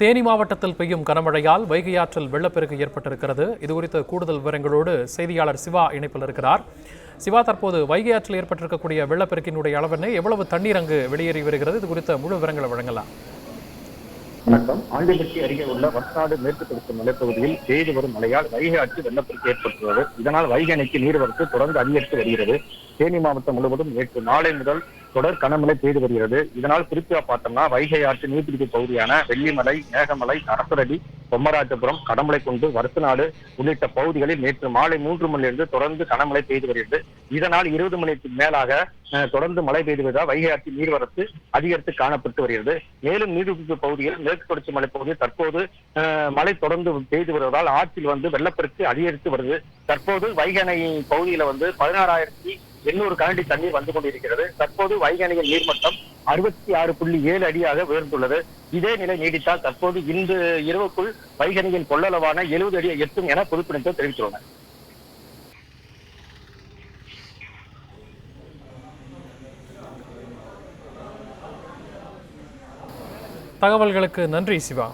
தேனி மாவட்டத்தில் பெய்யும் கனமழையால் வைகை ஆற்றில் வெள்ளப்பெருக்கு ஏற்பட்டிருக்கிறது. இதுகுறித்த கூடுதல் விவரங்களோடு செய்தியாளர் சிவா இணைப்பில் இருக்கிறார். சிவா, தற்போது வைகை ஆற்றில் ஏற்பட்டிருக்கக்கூடிய வெள்ளப்பெருக்கினுடைய அளவென்ன, எவ்வளவு தண்ணீர் அங்கு வெளியேறி வருகிறது? இது குறித்த முழு விவரங்களை வழங்கலாம். வணக்கம். ஆண்டிப்பட்டி அருகே உள்ள வர்நாடு மேற்கு தொடர்ச்சி மலைப்பகுதியில் பெய்து வரும் மழையால் வைகை ஆற்றில் வெள்ளப்பெருக்கு ஏற்பட்டுள்ளது. இதனால் வைகை அணைக்கு நீர்வரத்து தொடர்ந்து அதிகரித்து வருகிறது. தேனி மாவட்டம் முழுவதும் நேற்று மாலை முதல் தொடர் கனமழை பெய்து வருகிறது. இதனால் குறிப்பிட்ட பார்த்தோம்னா வைகை ஆற்று நீர்பிடிப்பு பகுதியான வெள்ளிமலை, மேகமலை, அரசரடி, பொம்மராஜபுரம், கடமலைக்குண்டு, வருசநாடு உள்ளிட்ட பகுதிகளில் நேற்று மாலை 3 மணியிலிருந்து தொடர்ந்து கனமழை பெய்து வருகிறது. இதனால் 20 மணிக்கு மேலாக தொடர்ந்து மழை பெய்து வருவதால் வைகை ஆற்றின் நீர்வரத்து அதிகரித்து காணப்பட்டு வருகிறது. மேலும் நீர்பிடிப்பு பகுதியில் மேற்கு தொடர்ச்சி மலைப்பகுதியில் தற்போது மழை தொடர்ந்து பெய்து வருவதால் ஆற்றில் வெள்ளப்பெருக்கு அதிகரித்து வருது. தற்போது வைகை அணை பகுதியில 16,800 கனஅடி தண்ணீர் வந்து கொண்டிருக்கிறது. தற்போது வைகை அணையின் நீர்மட்டம் 66.7 அடியாக உயர்ந்துள்ளது. இதே நிலை நீடித்தால் தற்போது இன்று இரவுக்குள் வைகை அணையின் கொள்ளளவான 70 அடியை எட்டும் என பொதுப்பணித்துறை தெரிவித்துள்ளனர். தகவல்களுக்கு நன்றி சிவா.